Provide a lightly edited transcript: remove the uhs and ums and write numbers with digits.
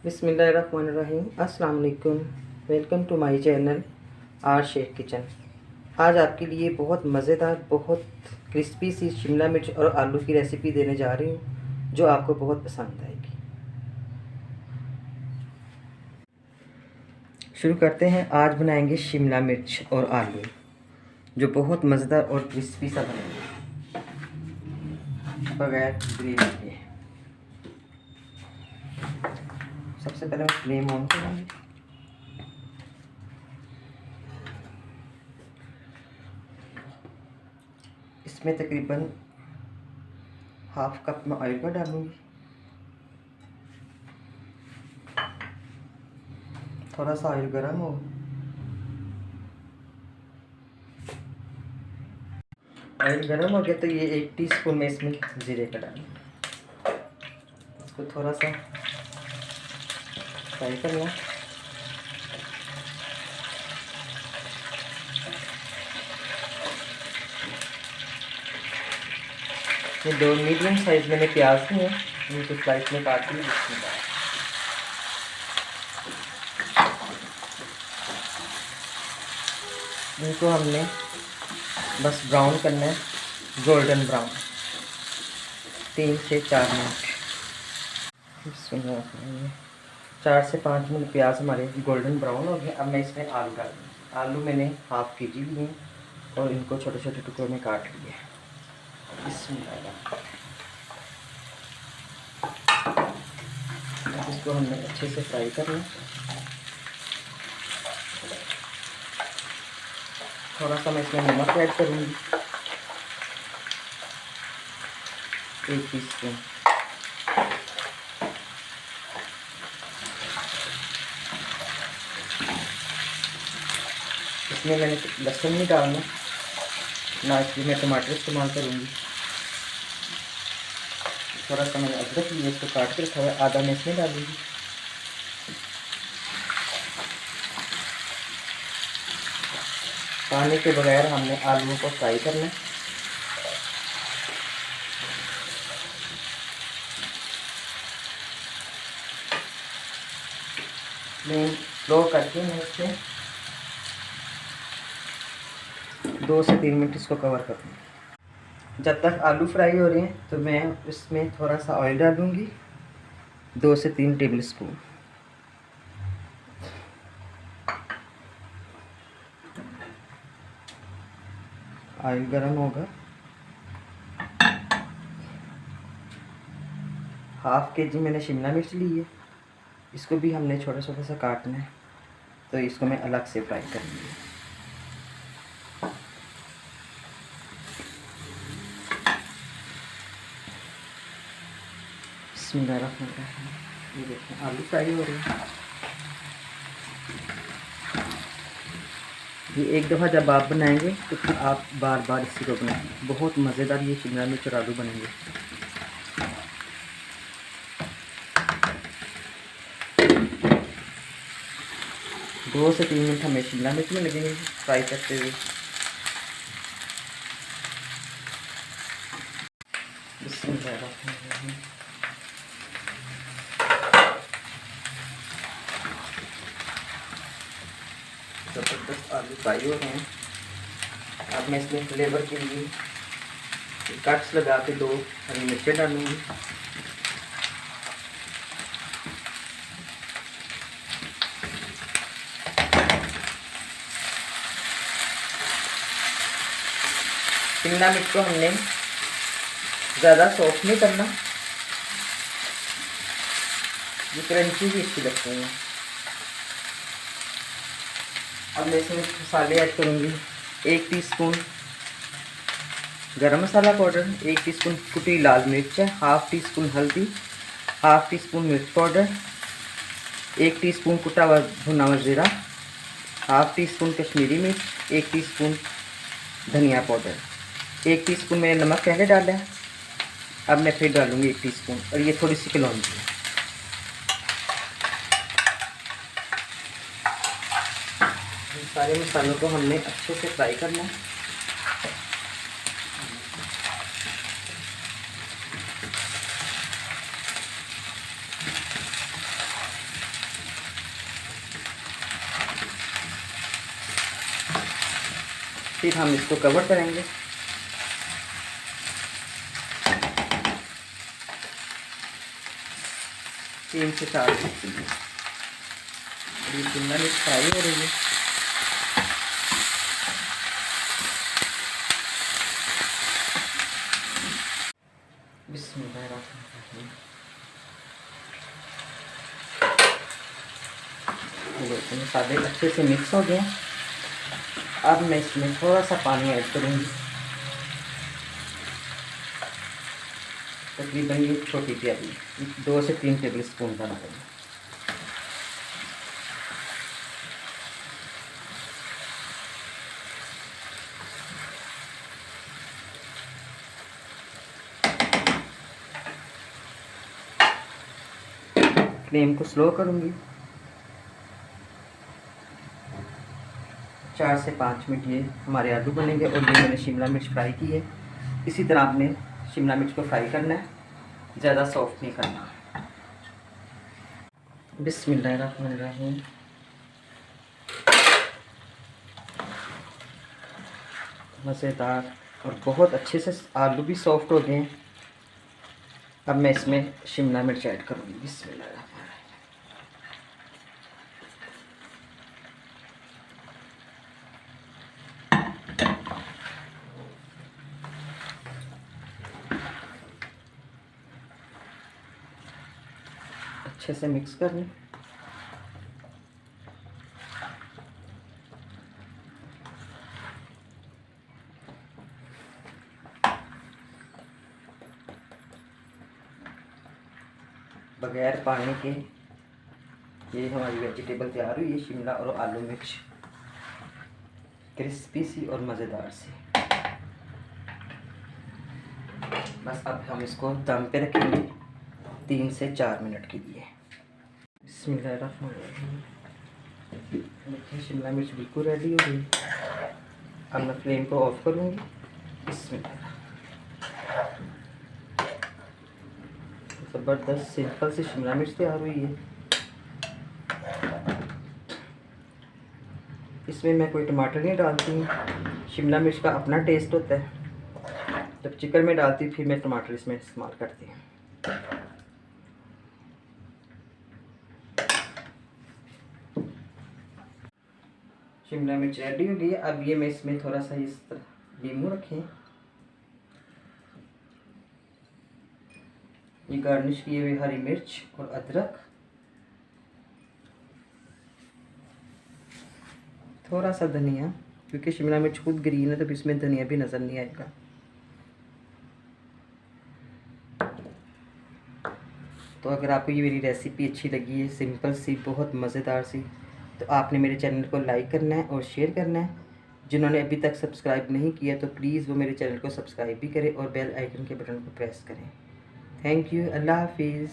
बिस्मिल्लाहिर्रहमानिर्रहीम। अस्सलाम वालेकुम। Welcome to my channel R Sheikh kitchen. आज आपके लिए बहुत मज़ेदार, बहुत क्रिस्पी सी शिमला मिर्च और आलू की रेसिपी देने जा रही हूँ जो आपको बहुत पसंद आएगी। शुरू करते हैं। आज बनाएंगे शिमला मिर्च और आलू जो बहुत मज़ेदार और क्रिस्पी सा बनेगा बगैर ग्रेवी के। सबसे पहले मैं फ्लेम ऑन करूँगी। इसमें तकरीबन हाफ कप में ऑयल का डालूँगी। थोड़ा सा ऑयल गर्म हो। ऑयल गर्म हो गया तो ये 1 टीस्पून में इसमें जीरे का डालूँगी। इसको थोड़ा सा फ्राई करना। ये 2 मीडियम साइज मैंने प्याज लिए हैं, इनको स्लाइस में काट लिया। इनको हमने बस ब्राउन करना है, गोल्डन ब्राउन, 3 से 4 मिनट। 4 से 5 मिनट प्याज हमारे गोल्डन ब्राउन हो गए। अब मैं इसमें आलू डाल दूँगी। आलू मैंने हाफ के जी लिए और इनको छोटे छोटे टुकड़ों में काट लिए। इसको हमने अच्छे से फ्राई करना। थोड़ा सा मैं इसमें नमक ऐड करूँगी, 1 टीस्पून। इसमें मैंने लहसुन नहीं डालना ना, इसलिए मैं टमाटर इस्तेमाल करूँगी। थोड़ा सा मैंने अदरक लिया, इसको काट के रखा हुआ है, आधा मैं इसमें डालूँगी। पानी के बगैर हमने आलूओं को फ्राई करना है। फ्लेम स्लो करके मैं इसमें 2 से 3 मिनट इसको कवर करूँगी। जब तक आलू फ्राई हो रहे हैं तो मैं इसमें थोड़ा सा ऑयल डालूँगी, 2 से 3 टेबल स्पून। ऑयल गर्म होगा। हाफ के जी मैंने शिमला मिर्च ली है, इसको भी हमने छोटा छोटा सा काटना है, तो इसको मैं अलग से फ्राई करूँगी। ये देखिए आलू फ्राई हो रहे हैं। ये एक दफ़ा जब आप बनाएंगे तो फिर आप बार बार इसी को बनाएंगे। बहुत मज़ेदार ये शिमला मिर्च और आलू बनेंगे। दो से 3 मिनट हमें शिमला मिर्च में लगेंगे फ्राई करते हुए। ज़बरदस्त आलू फ्राई हो रहे हैं। अब मैं इसमें फ्लेवर के लिए कट्स लगा के 2 हरी मिर्चें डालूँगी। शिमला मिर्च को हमने ज़्यादा सॉफ्ट नहीं करना, ये क्रंची भी अच्छी लगती है। अब मैं इसमें मसाले ऐड करूँगी। 1 टीस्पून गरम मसाला पाउडर, 1 टीस्पून कुटी लाल मिर्च, हाफ टीस्पून हल्दी, हाफ टीस्पून मिर्च पाउडर, 1 टीस्पून कुटा हुआ भुना हुआ जीरा, हाफ टीस्पून कश्मीरी मिर्च, 1 टीस्पून धनिया पाउडर, 1 टीस्पून मैंने नमक पहले डाला है। अब मैं फिर डालूँगी 1 टीस्पून, और ये थोड़ी सी कलौंजी। सारे मसालों को हमने अच्छे से फ्राई करना है। फिर हम इसको कवर करेंगे। तीन से 4 मिनट के लिए। ये शिमला मिर्च फ्राई हो रही है। बिस्मिल्लाहिर्रहमानिर्रहीम। मसाले अच्छे से मिक्स हो गए। अब मैं इसमें थोड़ा सा पानी ऐड करूँगी, तकरीबन ये छोटी प्याली 2 से 3 टेबल स्पून बना देंगे। फ्लेम को स्लो करूँगी। 4 से 5 मिनट ये हमारे आलू बनेंगे। और ये मैंने शिमला मिर्च फ्राई की है। इसी तरह आपने शिमला मिर्च को फ्राई करना है, ज़्यादा सॉफ्ट नहीं करना। बिस्मिल्लाहिर्रहमानिर्रहीम। मज़ेदार और बहुत अच्छे से आलू भी सॉफ्ट हो गए हैं। अब मैं इसमें शिमला मिर्च ऐड करूँगी। बिस्मिल्लाहिर्रहमानिर्रहीम। अच्छे से मिक्स कर लें। बगैर पानी के ये हमारी वेजिटेबल तैयार हुई है, शिमला और आलू मिर्च, क्रिस्पी सी और मज़ेदार सी। बस अब हम इसको दम पे रखेंगे 3 से 4 मिनट के लिए। बिस्मिल्लाहिर्रहमानिर्रहीम। देखिए शिमला मिर्च बिल्कुल रेडी हो गई। अब मैं फ्लेम को ऑफ करूँगी। बिस्मिल्लाह। ज़बरदस्त सिंपल सी शिमला मिर्च तैयार हुई है। इसमें मैं कोई टमाटर नहीं डालती हूँ। शिमला मिर्च का अपना टेस्ट होता है। जब चिकन में डालती फिर मैं टमाटर इसमें इस्तेमाल करती हूँ। शिमला मिर्च रेडी हो गई है। अब ये मैं इसमें थोड़ा सा इस तरह नींबू रखें, ये गार्निश किए हुए हरी मिर्च और अदरक, थोड़ा सा धनिया, क्योंकि शिमला मिर्च खुद ग्रीन है तो इसमें धनिया भी नज़र नहीं आएगा। तो अगर आपको ये मेरी रेसिपी अच्छी लगी है, सिंपल सी बहुत मज़ेदार सी, तो आपने मेरे चैनल को लाइक करना है और शेयर करना है। जिन्होंने अभी तक सब्सक्राइब नहीं किया तो प्लीज़ वो मेरे चैनल को सब्सक्राइब भी करें और बेल आइकन के बटन को प्रेस करें। Thank you. अल्लाह हाफिज़।